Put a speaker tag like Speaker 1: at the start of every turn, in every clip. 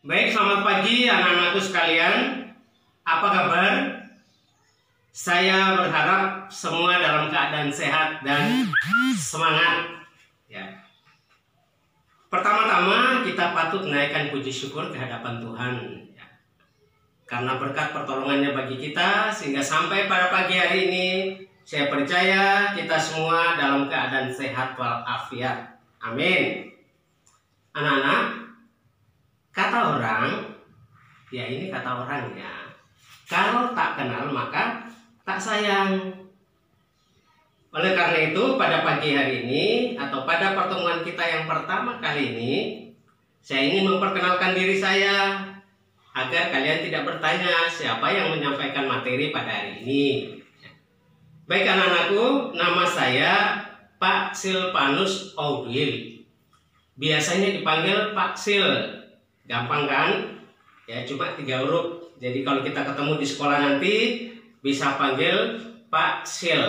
Speaker 1: Baik, selamat pagi anak-anakku sekalian. Apa kabar? Saya berharap semua dalam keadaan sehat dan semangat. Ya. Pertama-tama kita patut menaikkan puji syukur ke hadapan Tuhan. Ya. Karena berkat pertolongannya bagi kita, sehingga sampai pada pagi hari ini, saya percaya kita semua dalam keadaan sehat walafiat. Amin. Anak-anak, kata orang, ya ini kata orang ya, kalau tak kenal maka tak sayang. Oleh karena itu pada pagi hari ini atau pada pertemuan kita yang pertama kali ini, saya ingin memperkenalkan diri saya agar kalian tidak bertanya siapa yang menyampaikan materi pada hari ini. Baik anak-anakku, nama saya Pak Silvanus Audil. Biasanya dipanggil Pak Sil. Gampang kan? Ya, cuma 3 huruf. Jadi kalau kita ketemu di sekolah nanti bisa panggil Pak Sil.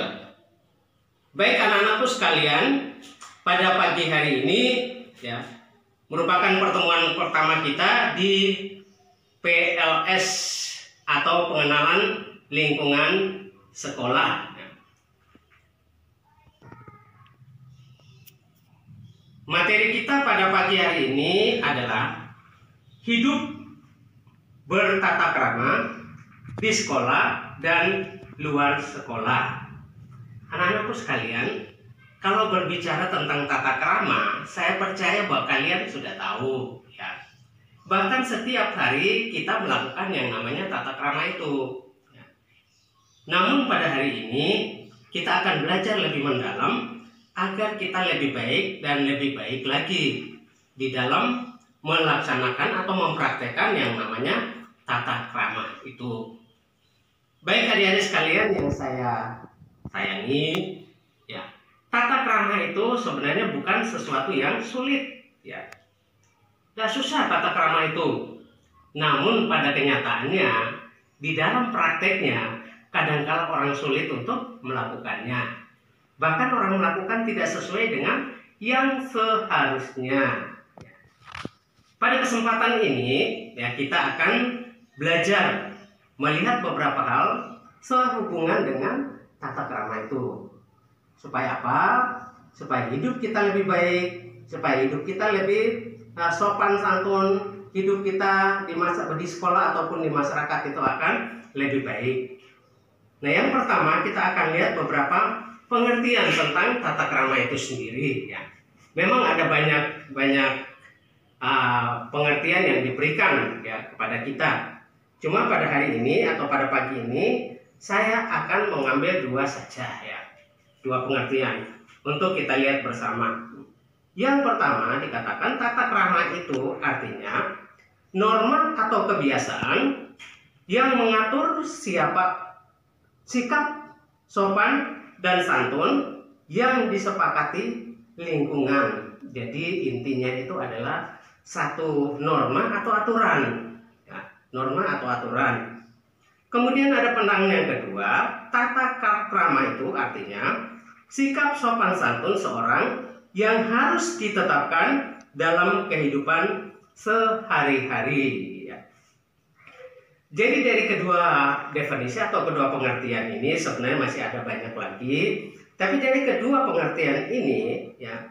Speaker 1: Baik anak-anakku sekalian, pada pagi hari ini ya merupakan pertemuan pertama kita di PLS atau pengenalan lingkungan sekolah. Materi kita pada pagi hari ini adalah hidup bertata krama di sekolah dan luar sekolah. Anak-anakku sekalian, kalau berbicara tentang tata krama, saya percaya bahwa kalian sudah tahu ya. Bahkan setiap hari kita melakukan yang namanya tata krama itu ya. Namun pada hari ini kita akan belajar lebih mendalam agar kita lebih baik dan lebih baik lagi di dalam melaksanakan atau mempraktekkan yang namanya tata krama itu. Baik adik-adik sekalian yang saya sayangi, ya, tata krama itu sebenarnya bukan sesuatu yang sulit, ya. Gak susah tata krama itu. Namun pada kenyataannya di dalam prakteknya kadang-kala orang sulit untuk melakukannya. Bahkan orang melakukan tidak sesuai dengan yang seharusnya. Pada kesempatan ini ya kita akan belajar melihat beberapa hal sehubungan dengan tata krama itu. Supaya apa? Supaya hidup kita lebih baik, supaya hidup kita lebih sopan santun, hidup kita di sekolah ataupun di masyarakat itu akan lebih baik. Nah, yang pertama kita akan lihat beberapa pengertian tentang tata krama itu sendiri ya. Memang ada banyak pengertian yang diberikan ya kepada kita. Cuma pada hari ini atau pada pagi ini saya akan mengambil 2 saja ya. 2 pengertian untuk kita lihat bersama. Yang pertama dikatakan tata krama itu artinya norma atau kebiasaan yang mengatur sikap sopan dan santun yang disepakati lingkungan. Jadi intinya itu adalah satu norma atau aturan ya, norma atau aturan. Kemudian ada pandangan yang kedua, tata krama itu artinya sikap sopan santun seorang yang harus ditetapkan dalam kehidupan sehari-hari ya. Jadi dari kedua definisi atau kedua pengertian ini sebenarnya masih ada banyak lagi. Tapi dari kedua pengertian ini ya,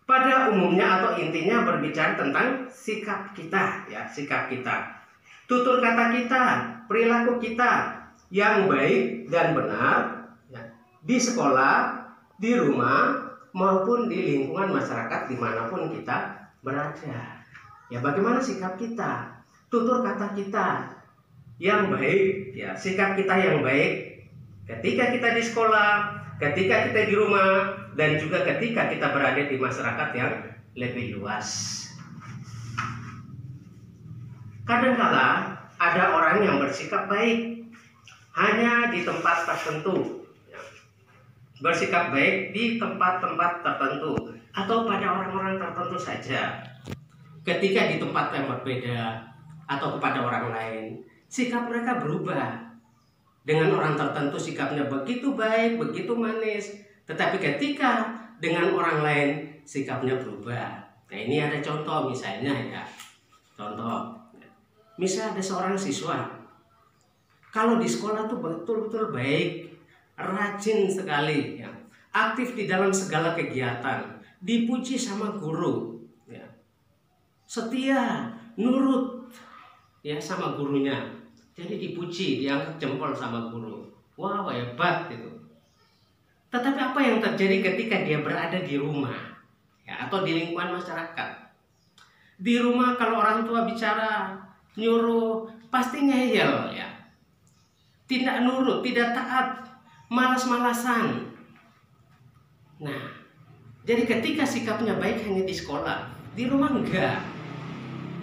Speaker 1: pada umumnya atau intinya berbicara tentang sikap kita ya, sikap kita. Tutur kata kita, perilaku kita yang baik dan benar ya, di sekolah, di rumah maupun di lingkungan masyarakat dimanapun kita berada. Ya, bagaimana sikap kita? Tutur kata kita yang baik ya, sikap kita yang baik ketika kita di sekolah, ketika kita di rumah, dan juga ketika kita berada di masyarakat yang lebih luas. Kadang-kala ada orang yang bersikap baik hanya di tempat tertentu ya. Bersikap baik di tempat-tempat tertentu atau pada orang-orang tertentu saja. Ketika di tempat yang berbeda atau kepada orang lain, sikap mereka berubah. Dengan orang tertentu sikapnya begitu baik, begitu manis. Tetapi ketika dengan orang lain sikapnya berubah. Nah, ini ada contoh misalnya ya. Contoh. Misalnya ada seorang siswa. Kalau di sekolah tuh betul-betul baik, rajin sekali ya. Aktif di dalam segala kegiatan, dipuji sama guru ya. Setia, nurut ya sama gurunya. Jadi dipuji, diangkat jempol sama guru. Wow, hebat gitu. Tetapi apa yang terjadi ketika dia berada di rumah ya, atau di lingkungan masyarakat? Di rumah kalau orang tua bicara, nyuruh, pasti ngeyel ya. Tidak nurut, tidak taat, malas-malasan. Nah, jadi ketika sikapnya baik hanya di sekolah, di rumah enggak.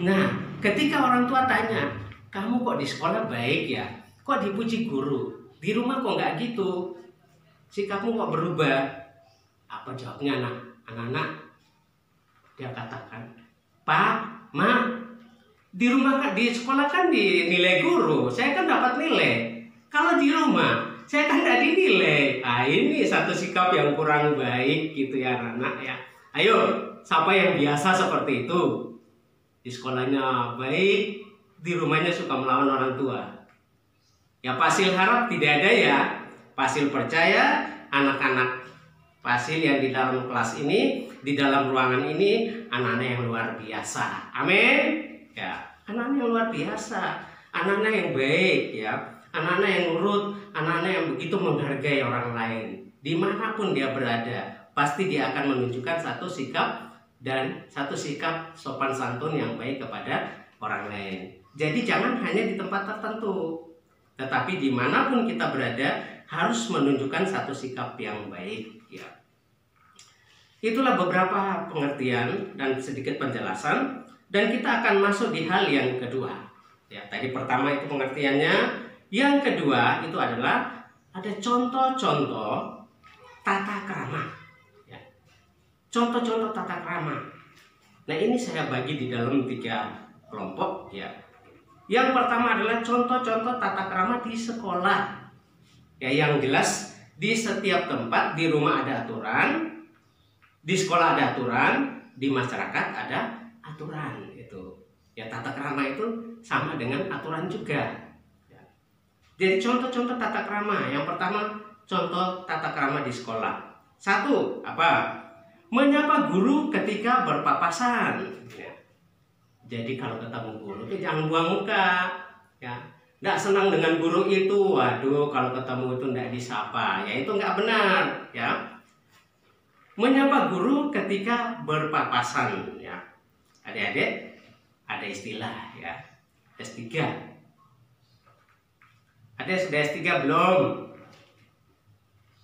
Speaker 1: Nah, ketika orang tua tanya, kamu kok di sekolah baik ya? Kok dipuji guru? Di rumah kok enggak gitu? Sikapmu kok berubah? Apa jawabnya anak-anak? Dia katakan, Pak, Ma, di rumah, di sekolah kan dinilai guru, saya kan dapat nilai. Kalau di rumah, saya kan tidak dinilai. Ah, ini satu sikap yang kurang baik gitu ya anak-anak ya. Ayo, siapa yang biasa seperti itu? Di sekolahnya baik, di rumahnya suka melawan orang tua. Ya Pasil harap tidak ada ya. Pasil percaya anak-anak Pasil yang di dalam kelas ini, di dalam ruangan ini, anak-anak yang luar biasa. Amin. Ya, anak-anak yang luar biasa, anak-anak yang baik ya, anak-anak yang nurut, anak-anak yang begitu menghargai orang lain. Dimanapun dia berada, pasti dia akan menunjukkan satu sikap dan satu sikap sopan santun yang baik kepada orang lain. Jadi jangan hanya di tempat tertentu, tetapi dimanapun kita berada harus menunjukkan satu sikap yang baik ya. Itulah beberapa pengertian dan sedikit penjelasan, dan kita akan masuk di hal yang kedua ya. Tadi pertama itu pengertiannya, yang kedua itu adalah ada contoh-contoh tata krama ya. Contoh-contoh tata krama. Nah, ini saya bagi di dalam 3 kelompok ya. Yang pertama adalah contoh-contoh tata krama di sekolah. Ya, yang jelas di setiap tempat, di rumah ada aturan, di sekolah ada aturan, di masyarakat ada aturan itu. Ya, tata krama itu sama dengan aturan juga. Ya. Jadi contoh-contoh tata krama. Yang pertama, contoh tata krama di sekolah. 1, apa? Menyapa guru ketika berpapasan. Ya. Jadi kalau ketemu guru itu jangan buang muka. Ya. Nggak senang dengan guru itu, waduh kalau ketemu itu nggak disapa, ya itu nggak benar ya. Menyapa guru ketika berpapasan ya. Adik-adik ada istilah ya, S3. Ada sudah S3 belum?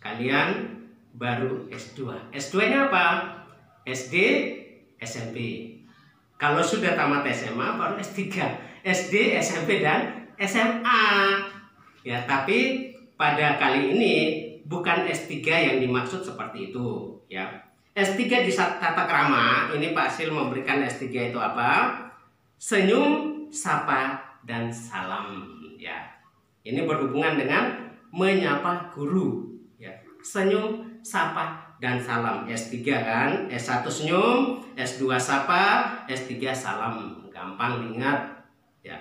Speaker 1: Kalian baru S2. S2-nya apa? SD, SMP. Kalau sudah tamat SMA baru S3. SD, SMP dan SMA ya, tapi pada kali ini bukan S3 yang dimaksud seperti itu ya. S3 di tata krama ini Pak Sil memberikan S3 itu apa? Senyum, sapa, dan salam ya. Ini berhubungan dengan menyapa guru ya. Senyum, sapa, dan salam. S3 kan, S1 senyum, S2 sapa, S3 salam. Gampang diingat ya.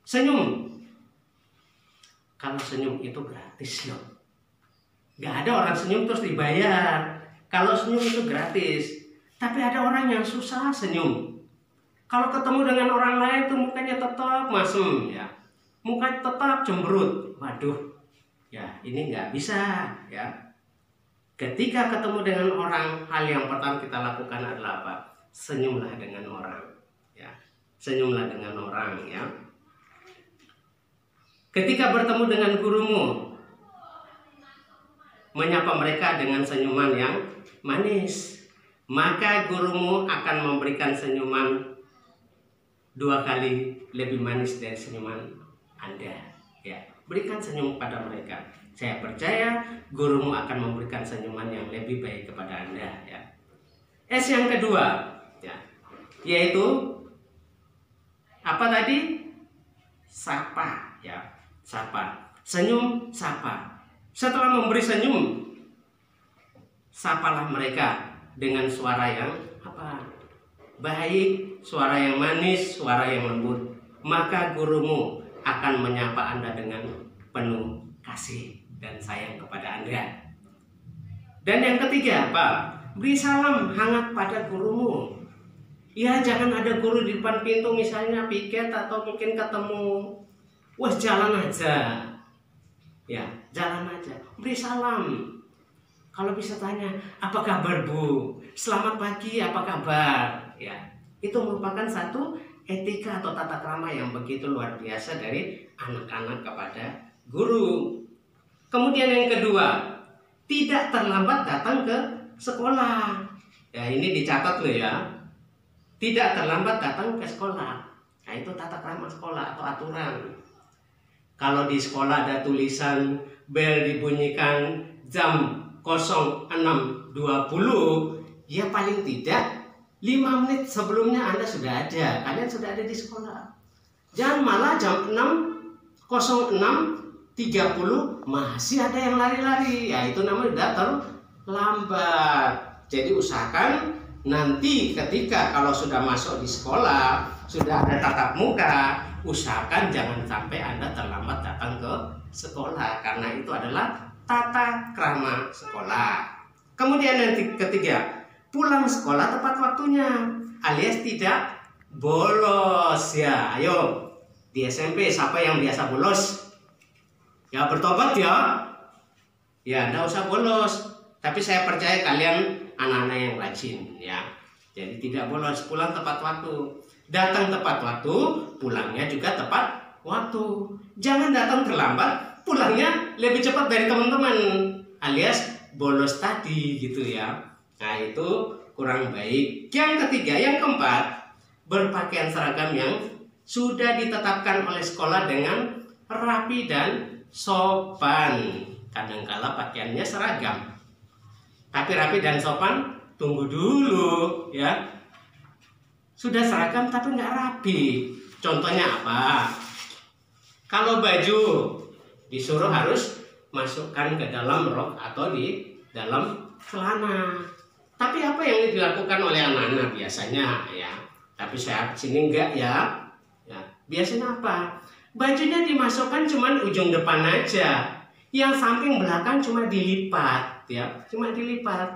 Speaker 1: Senyum. Kalau senyum itu gratis loh. Gak ada orang senyum terus dibayar. Kalau senyum itu gratis. Tapi ada orang yang susah senyum. Kalau ketemu dengan orang lain tuh mukanya tetap masem ya. Muka tetap cemberut. Waduh. Ya, ini nggak bisa ya. Ketika ketemu dengan orang, hal yang pertama kita lakukan adalah apa? Senyumlah dengan orang ya. Senyumlah dengan orang ya. Ketika bertemu dengan gurumu, menyapa mereka dengan senyuman yang manis, maka gurumu akan memberikan senyuman 2 kali lebih manis dari senyuman Anda ya. Berikan senyum pada mereka. Saya percaya gurumu akan memberikan senyuman yang lebih baik kepada Anda ya. S yang kedua ya, yaitu apa tadi? Sapa ya. Sapa, senyum, sapa. Setelah memberi senyum, sapalah mereka dengan suara yang apa? baik, suara yang manis, suara yang lembut, maka gurumu akan menyapa Anda dengan penuh kasih dan sayang kepada Anda. Dan yang ketiga, Pak, beri salam hangat pada gurumu. Ya, jangan ada guru di depan pintu misalnya piket atau mungkin ketemu, wah jalan aja. Ya, jalan aja. Beri salam. Kalau bisa tanya, apa kabar Bu? Selamat pagi, apa kabar? Ya, itu merupakan satu etika atau tata krama yang begitu luar biasa dari anak-anak kepada guru. Kemudian yang kedua, tidak terlambat datang ke sekolah. Ya, ini dicatat loh ya. Tidak terlambat datang ke sekolah. Nah, itu tata krama sekolah atau aturan. Kalau di sekolah ada tulisan bel dibunyikan jam 06.20, ya paling tidak 5 menit sebelumnya Anda sudah ada. Kalian sudah ada di sekolah. Jangan malah jam 06.30 masih ada yang lari-lari. Ya, itu namanya sudah terlambat. Jadi usahakan nanti ketika kalau sudah masuk di sekolah, sudah ada tatap muka, usahakan jangan sampai Anda terlambat datang ke sekolah, karena itu adalah tata krama sekolah. Kemudian yang ketiga, pulang sekolah tepat waktunya, alias tidak bolos ya. Ayo, di SMP siapa yang biasa bolos? Ya bertobat ya. Ya, enggak usah bolos. Tapi saya percaya kalian anak-anak yang rajin ya. Jadi tidak bolos, pulang tepat waktu. Datang tepat waktu, pulangnya juga tepat waktu. Jangan datang terlambat, pulangnya lebih cepat dari teman-teman, alias bolos tadi gitu ya. Nah, itu kurang baik. Yang ketiga, yang keempat, berpakaian seragam yang sudah ditetapkan oleh sekolah dengan rapi dan sopan. Kadangkala pakaiannya seragam, tapi rapi dan sopan, tunggu dulu ya. Sudah seragam tapi nggak rapi. Contohnya apa? Kalau baju disuruh harus masukkan ke dalam rok atau di dalam celana. Tapi apa yang dilakukan oleh anak-anak biasanya ya? Tapi saya sini enggak ya. Ya, biasanya apa? Bajunya dimasukkan cuma ujung depan aja. Yang samping belakang cuma dilipat ya, cuma dilipat.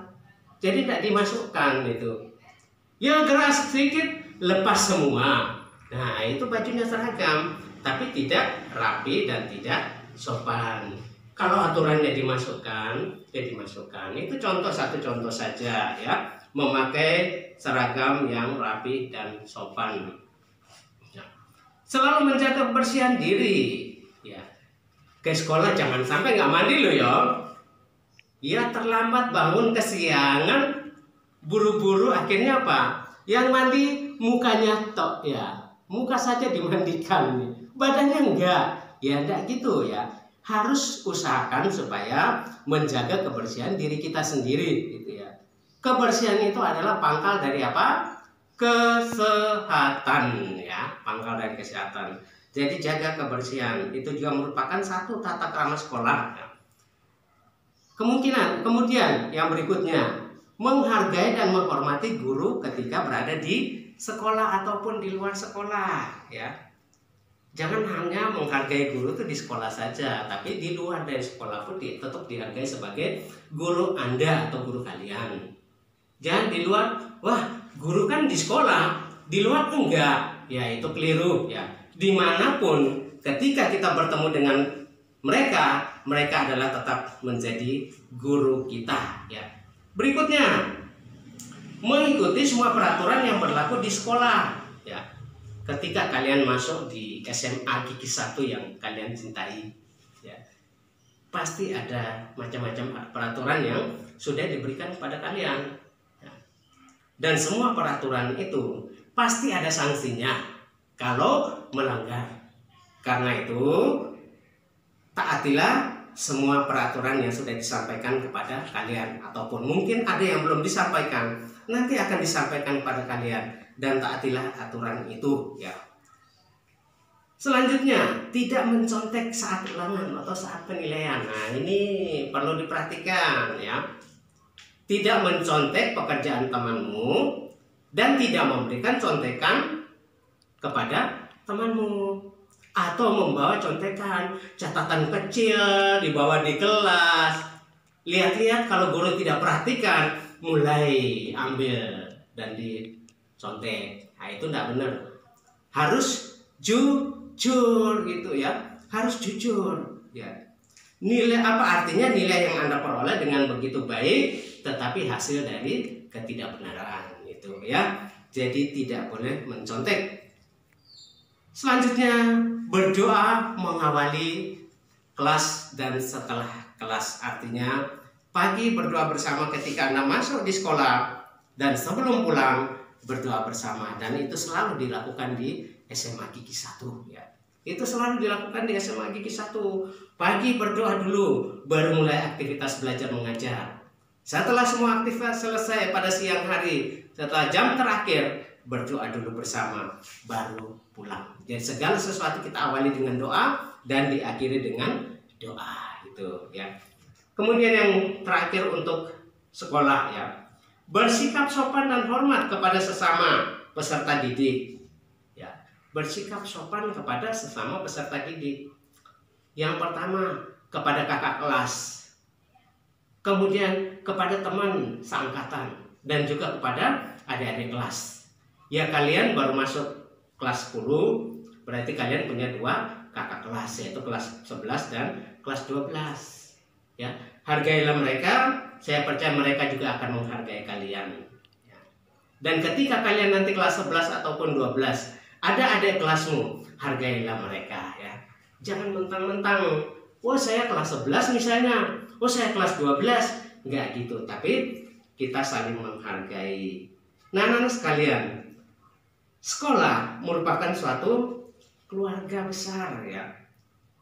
Speaker 1: Jadi tidak dimasukkan itu. Ya geras sedikit lepas semua. Nah, itu bajunya seragam, tapi tidak rapi dan tidak sopan. Kalau aturannya dimasukkan, ya dimasukkan. Itu satu contoh saja ya, memakai seragam yang rapi dan sopan. Ya. Selalu menjaga kebersihan diri ya. Ke sekolah jangan sampai nggak mandi loh ya. Ya terlambat bangun kesiangan, buru-buru akhirnya apa? Yang mandi mukanya tok ya. Muka saja dimandikan, badannya enggak. Ya enggak gitu ya. Harus usahakan supaya menjaga kebersihan diri kita sendiri gitu ya. Kebersihan itu adalah pangkal dari apa? Kesehatan ya, pangkal dari kesehatan. Jadi jaga kebersihan, itu juga merupakan satu tata krama sekolah. Kemudian yang berikutnya, menghargai dan menghormati guru ketika berada di sekolah ataupun di luar sekolah ya. Jangan hanya menghargai guru itu di sekolah saja, tapi di luar dari sekolah pun tetap dihargai sebagai guru Anda atau guru kalian. Jangan di luar, wah guru kan di sekolah, di luar enggak. Ya itu keliru ya. Dimanapun ketika kita bertemu dengan mereka adalah tetap menjadi guru kita ya. Berikutnya, mengikuti semua peraturan yang berlaku di sekolah ya. Ketika kalian masuk di SMA Gigi 1 yang kalian cintai ya, pasti ada macam-macam peraturan yang sudah diberikan kepada kalian ya. Dan semua peraturan itu pasti ada sanksinya kalau melanggar. Karena itu taatilah semua peraturan yang sudah disampaikan kepada kalian, ataupun mungkin ada yang belum disampaikan, nanti akan disampaikan kepada kalian, dan taatilah aturan itu ya. Selanjutnya, tidak mencontek saat ulangan atau saat penilaian. Nah, ini perlu diperhatikan ya. Tidak mencontek pekerjaan temanmu dan tidak memberikan contekan kepada temanmu, atau membawa contekan, catatan kecil dibawa di kelas. Lihat-lihat kalau guru tidak perhatikan, mulai ambil dan dicontek. Nah, itu tidak benar. Harus jujur gitu ya, harus jujur ya. Nilai apa artinya nilai yang Anda peroleh dengan begitu baik, tetapi hasil dari ketidakbenaran itu ya. Jadi tidak boleh mencontek. Selanjutnya, berdoa mengawali kelas dan setelah kelas. Artinya pagi berdoa bersama ketika Anda masuk di sekolah, dan sebelum pulang berdoa bersama. Dan itu selalu dilakukan di SMA Gigi 1 ya. Itu selalu dilakukan di SMA Gigi 1. Pagi berdoa dulu, baru mulai aktivitas belajar mengajar. Setelah semua aktivitas selesai pada siang hari, setelah jam terakhir, berdoa dulu bersama, baru pulang. Jadi segala sesuatu kita awali dengan doa dan diakhiri dengan doa itu ya. Kemudian yang terakhir untuk sekolah ya, bersikap sopan dan hormat kepada sesama peserta didik ya. Bersikap sopan kepada sesama peserta didik. Yang pertama kepada kakak kelas, kemudian kepada teman seangkatan, dan juga kepada adik-adik kelas. Ya, kalian baru masuk kelas 10, berarti kalian punya 2 kakak kelas, yaitu kelas 11 dan kelas 12 ya. Hargailah mereka, saya percaya mereka juga akan menghargai kalian ya. Dan ketika kalian nanti kelas 11 ataupun 12 ada adik kelasmu, hargailah mereka ya. Jangan mentang-mentang, oh saya kelas 11 misalnya, oh saya kelas 12, enggak gitu. Tapi kita saling menghargai. Nah, anak-anak sekalian, sekolah merupakan suatu keluarga besar ya.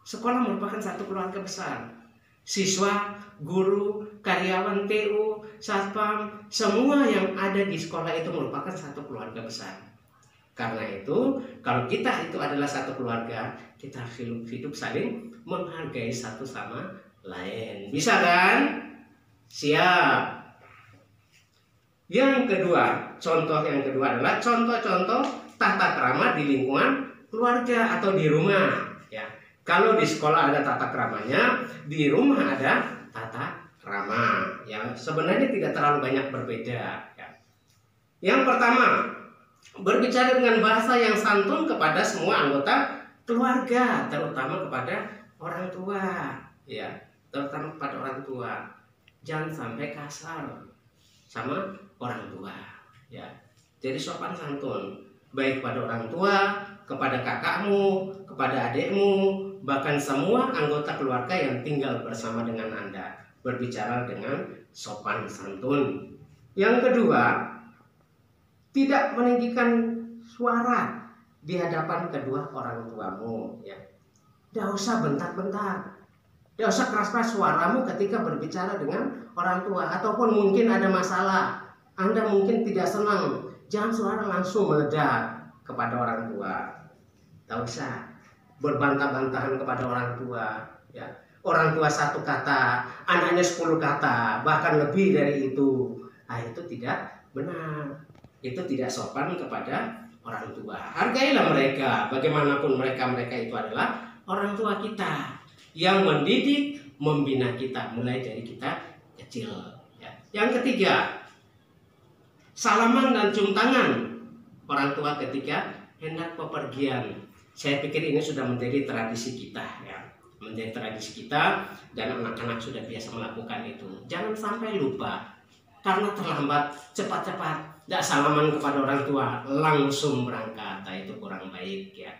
Speaker 1: Sekolah merupakan satu keluarga besar. Siswa, guru, karyawan TU, satpam, semua yang ada di sekolah itu merupakan satu keluarga besar. Karena itu, kalau kita itu adalah satu keluarga, kita hidup saling menghargai satu sama lain. Bisa kan? Siap. Yang kedua, contoh yang kedua adalah contoh-contoh tata krama di lingkungan keluarga atau di rumah ya. Kalau di sekolah ada tata kramanya, di rumah ada tata krama yang sebenarnya tidak terlalu banyak berbeda ya. Yang pertama, berbicara dengan bahasa yang santun kepada semua anggota keluarga, terutama kepada orang tua ya, terutama kepada orang tua. Jangan sampai kasar sama orang tua ya. Jadi sopan santun baik pada orang tua, kepada kakakmu, kepada adikmu, bahkan semua anggota keluarga yang tinggal bersama dengan Anda. Berbicara dengan sopan santun. Yang kedua, tidak meninggikan suara di hadapan kedua orang tuamu ya. Tidak usah bentak-bentak, tidak usah keras-keras suaramu ketika berbicara dengan orang tua. Ataupun mungkin ada masalah, Anda mungkin tidak senang, jangan suara langsung meledak kepada orang tua. Tidak usah berbantah-bantahan kepada orang tua ya. Orang tua satu kata, anaknya 10 kata, bahkan lebih dari itu. Nah, itu tidak benar. Itu tidak sopan kepada orang tua. Hargailah mereka, bagaimanapun mereka itu adalah orang tua kita yang mendidik, membina kita mulai dari kita kecil ya. Yang ketiga, salaman dan cium tangan orang tua ketika hendak bepergian. Saya pikir ini sudah menjadi tradisi kita ya, menjadi tradisi kita, dan anak-anak sudah biasa melakukan itu. Jangan sampai lupa, karena terlambat, cepat-cepat tidak salaman kepada orang tua, langsung berangkat. Nah, itu kurang baik ya.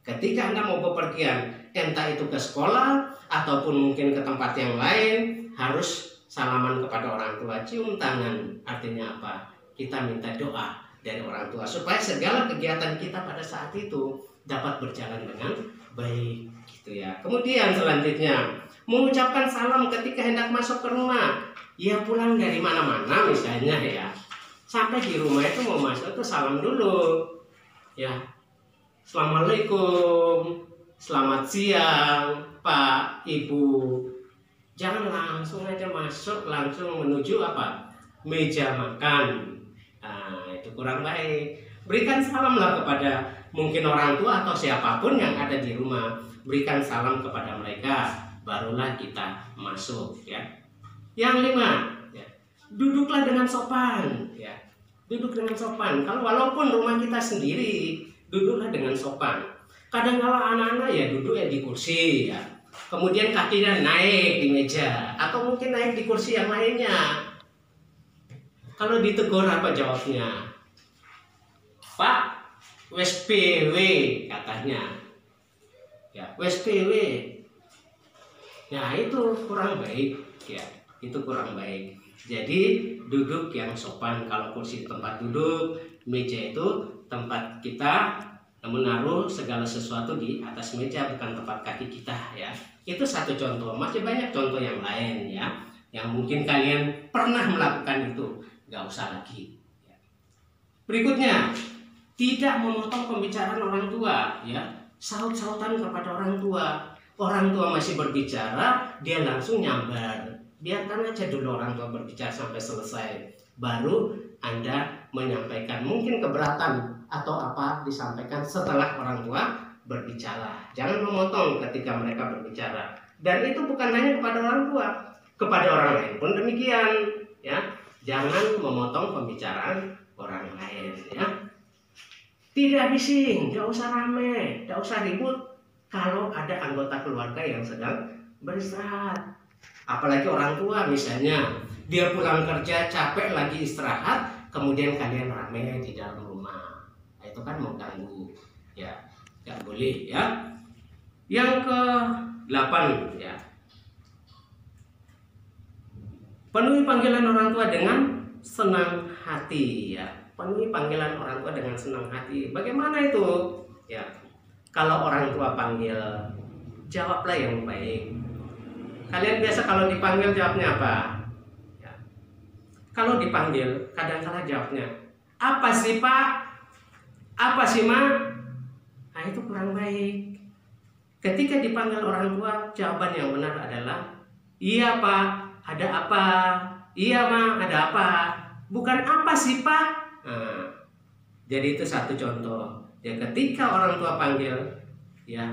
Speaker 1: Ketika Anda mau bepergian, entah itu ke sekolah ataupun mungkin ke tempat yang lain, harus salaman kepada orang tua, cium tangan. Artinya apa? Kita minta doa dari orang tua supaya segala kegiatan kita pada saat itu dapat berjalan dengan baik gitu ya. Kemudian selanjutnya, mengucapkan salam ketika hendak masuk ke rumah. Ya, pulang dari mana-mana misalnya ya, sampai di rumah itu mau masuk itu salam dulu ya. Assalamualaikum, selamat siang Pak, Ibu. Jangan langsung aja masuk, langsung menuju apa? Meja makan. Nah, itu kurang baik. Berikan salamlah kepada mungkin orang tua atau siapapun yang ada di rumah. Berikan salam kepada mereka, barulah kita masuk, ya. Yang 5, ya, duduklah dengan sopan, ya. Duduk dengan sopan. Kalau walaupun rumah kita sendiri, duduklah dengan sopan. Kadang kala anak-anak ya duduk ya di kursi, ya. Kemudian kakinya naik di meja atau mungkin naik di kursi yang lainnya. Kalau ditegur apa jawabnya? Pak, wes PW katanya. Ya, wes PW. Ya, itu kurang baik, ya. Itu kurang baik. Jadi duduk yang sopan. Kalau kursi tempat duduk, meja itu tempat kita menaruh segala sesuatu di atas meja, bukan tempat kaki kita, ya. Itu satu contoh. Masih banyak contoh yang lain, ya, yang mungkin kalian pernah melakukan itu. Nggak usah lagi, ya. Berikutnya, tidak memotong pembicaraan orang tua, ya. Saut-sautan kepada orang tua. Orang tua masih berbicara, dia langsung nyambar. Biarkan aja dulu orang tua berbicara sampai selesai, baru Anda menyampaikan. Mungkin keberatan atau apa disampaikan setelah orang tua berbicara. Jangan memotong ketika mereka berbicara. Dan itu bukan hanya kepada orang tua, kepada orang lain pun demikian, ya. Jangan memotong pembicaraan orang lain, ya. Tidak bising, tidak usah rame, tidak usah ribut kalau ada anggota keluarga yang sedang beristirahat. Apalagi orang tua misalnya, dia pulang kerja capek lagi istirahat, kemudian kalian rame di dalam rumah. Nah, itu kan mengganggu, ya. Tidak boleh, ya. Yang ke-8, ya. Penuhi panggilan orang tua dengan senang hati, ya. Penuhi panggilan orang tua dengan senang hati. Bagaimana itu? Ya. Kalau orang tua panggil, jawablah yang baik. Kalian biasa kalau dipanggil jawabnya apa? Ya. Kalau dipanggil, kadang-kala jawabnya, apa sih Pak? Apa sih Ma? Nah, itu kurang baik. Ketika dipanggil orang tua, jawaban yang benar adalah, iya Pak, ada apa? Iya Ma, ada apa? Bukan apa sih Pak? Nah, jadi itu satu contoh. Ya, ketika orang tua panggil, ya,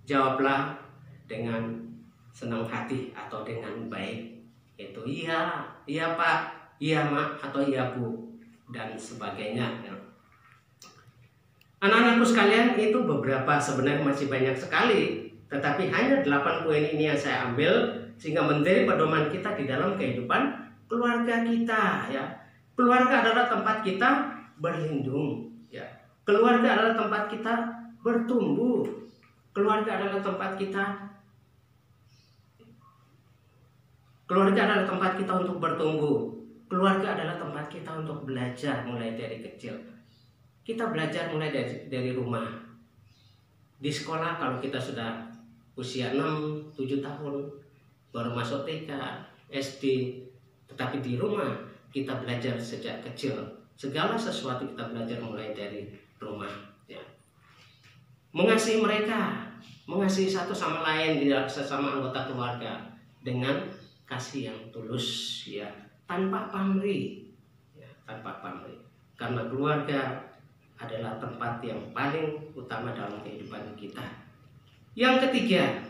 Speaker 1: jawablah dengan senang hati atau dengan baik. Itu iya, iya Pak, iya Mak, atau iya Bu, dan sebagainya. Anak-anakku sekalian, itu beberapa, sebenarnya masih banyak sekali, tetapi hanya 8 poin ini yang saya ambil sehingga menjadi pedoman kita di dalam kehidupan keluarga kita, ya. Keluarga adalah tempat kita berlindung, ya. Keluarga adalah tempat kita bertumbuh. Keluarga adalah tempat kita untuk bertumbuh. Keluarga adalah tempat kita untuk belajar mulai dari kecil. Kita belajar mulai dari rumah. Di sekolah kalau kita sudah usia 6-7 tahun baru masuk TK, SD, tetapi di rumah kita belajar sejak kecil. Segala sesuatu kita belajar mulai dari rumah, ya. Mengasihi mereka, mengasihi satu sama lain, sesama anggota keluarga dengan kasih yang tulus, ya, tanpa pamrih, ya, tanpa pamrih. Karena keluarga adalah tempat yang paling utama dalam kehidupan kita. Yang ketiga,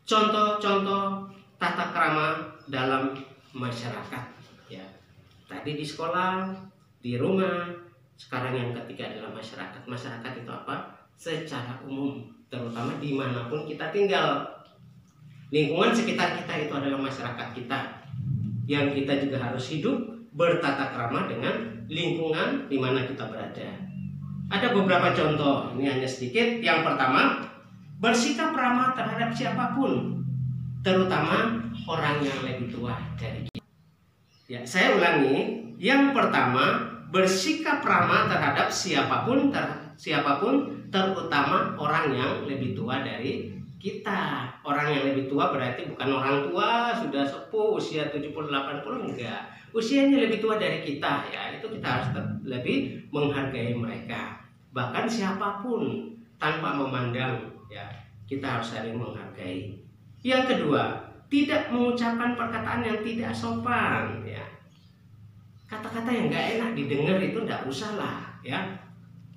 Speaker 1: contoh-contoh tata krama dalam masyarakat, ya. Tadi di sekolah, di rumah, sekarang yang ketiga adalah masyarakat. Masyarakat itu apa? Secara umum, terutama dimanapun kita tinggal. Lingkungan sekitar kita itu adalah masyarakat kita, yang kita juga harus hidup bertata krama dengan lingkungan di mana kita berada. Ada beberapa contoh, ini hanya sedikit. Yang pertama, bersikap ramah terhadap siapapun, terutama orang yang lebih tua dari kita. Ya, saya ulangi. Yang pertama, bersikap ramah terhadap siapapun, terutama orang yang lebih tua dari kita. Orang yang lebih tua berarti bukan orang tua sudah sepuh usia 70-80, enggak. Usianya lebih tua dari kita, ya. Itu kita harus lebih menghargai mereka. Bahkan siapapun, tanpa memandang, ya, kita harus saling menghargai. Yang kedua, tidak mengucapkan perkataan yang tidak sopan, ya. kata-kata yang nggak enak didengar itu nggak usah lah ya.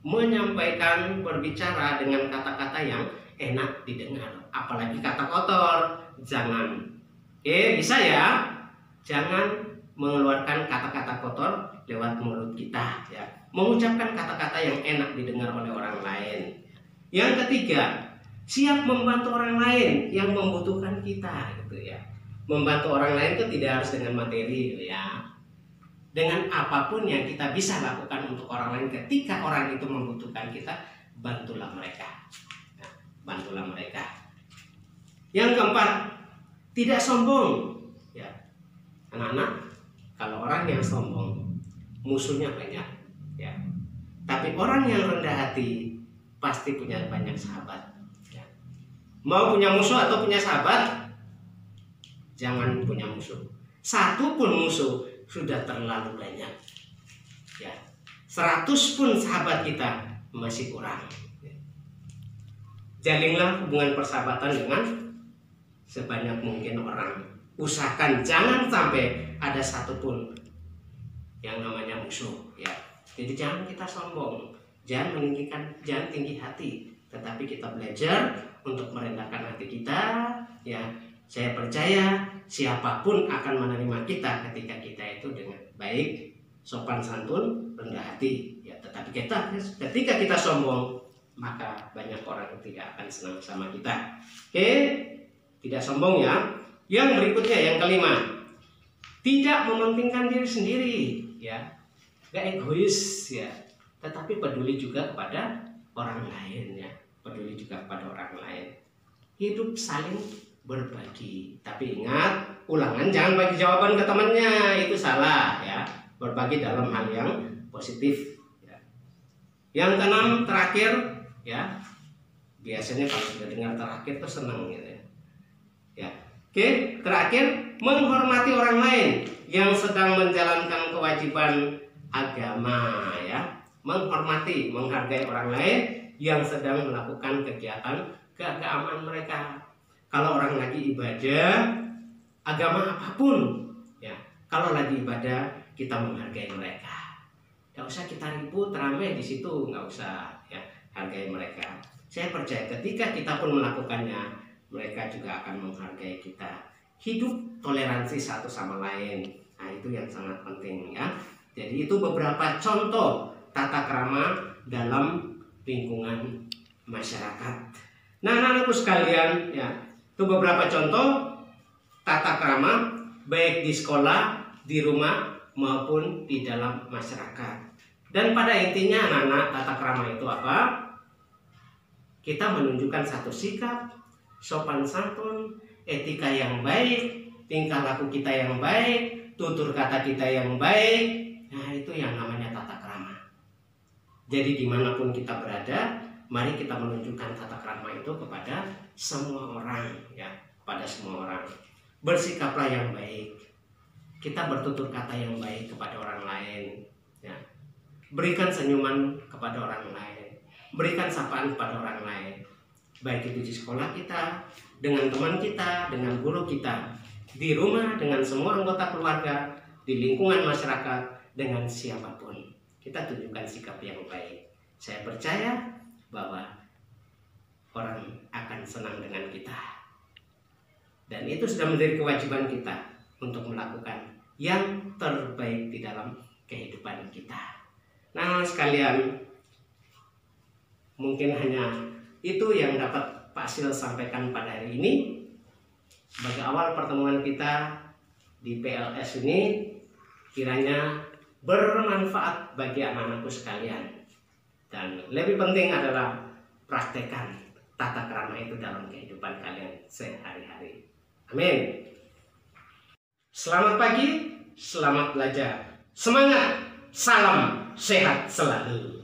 Speaker 1: Menyampaikan, berbicara dengan kata-kata yang enak didengar, apalagi kata kotor. Jangan, bisa ya, jangan mengeluarkan kata-kata kotor lewat mulut kita ya. Mengucapkan kata-kata yang enak didengar oleh orang lain. Yang ketiga, siap membantu orang lain yang membutuhkan kita gitu ya. Membantu orang lain itu tidak harus dengan materi gitu ya. Dengan apapun yang kita bisa lakukan untuk orang lain ketika orang itu membutuhkan kita, bantulah mereka. Nah, bantulah mereka. Yang keempat, tidak sombong. Ya, anak-anak, kalau orang yang sombong, musuhnya banyak. Ya, tapi orang yang rendah hati pasti punya banyak sahabat. Ya. Mau punya musuh atau punya sahabat, jangan punya musuh. Satu pun musuh sudah terlalu banyak ya. 100 pun sahabat kita masih kurang ya. Jalinlah hubungan persahabatan dengan sebanyak mungkin orang. Usahakan jangan sampai ada satu pun yang namanya musuh ya. Jadi jangan kita sombong, jangan meninggikan, jangan tinggi hati, tetapi kita belajar untuk merendahkan hati kita ya. Saya percaya siapapun akan menerima kita ketika kita itu dengan baik, sopan santun, rendah hati ya. Tetapi ketika kita sombong, maka banyak orang tidak akan senang sama kita. Oke, tidak sombong ya. Yang berikutnya, yang kelima, tidak mementingkan diri sendiri ya. Gak egois ya, tetapi peduli juga kepada orang lain ya. Peduli juga kepada orang lain. Hidup saling berbagi, tapi ingat, ulangan jangan bagi jawaban ke temannya, itu salah ya. Berbagi dalam hal yang positif ya. Yang keenam, terakhir ya, biasanya kalau sudah dengar terakhir tuh senang gitu ya. Ya, oke, terakhir, menghormati orang lain yang sedang menjalankan kewajiban agama ya. Menghormati, menghargai orang lain yang sedang melakukan kegiatan keagamaan mereka. Kalau orang lagi ibadah agama apapun ya, kalau lagi ibadah kita menghargai mereka. Gak usah kita ribut ramai di situ, nggak usah ya, hargai mereka. Saya percaya ketika kita pun melakukannya, mereka juga akan menghargai kita. Hidup toleransi satu sama lain. Nah, itu yang sangat penting ya. Jadi itu beberapa contoh tata krama dalam lingkungan masyarakat. Nah, anak-anakku sekalian ya, itu beberapa contoh tata krama baik di sekolah, di rumah maupun di dalam masyarakat. Dan pada intinya anak-anak, tata krama itu apa? Kita menunjukkan satu sikap, sopan santun, etika yang baik, tingkah laku kita yang baik, tutur kata kita yang baik. Nah, itu yang namanya tata krama. Jadi dimanapun kita berada, mari kita menunjukkan tata krama itu kepada semua orang ya, pada semua orang. Bersikaplah yang baik. Kita bertutur kata yang baik kepada orang lain ya. Berikan senyuman kepada orang lain. Berikan sapaan kepada orang lain. Baik itu di sekolah kita, dengan teman kita, dengan guru kita, di rumah dengan semua anggota keluarga, di lingkungan masyarakat, dengan siapapun. Kita tunjukkan sikap yang baik. Saya percaya bahwa orang akan senang dengan kita. Dan itu sudah menjadi kewajiban kita untuk melakukan yang terbaik di dalam kehidupan kita. Nah, sekalian, mungkin hanya itu yang dapat Pak Sil sampaikan pada hari ini. Sebagai awal pertemuan kita di PLS ini, kiranya bermanfaat bagi anak-anakku sekalian. Dan lebih penting adalah praktekkan tata krama itu dalam kehidupan kalian sehari-hari. Amin. Selamat pagi, selamat belajar. Semangat, salam sehat selalu.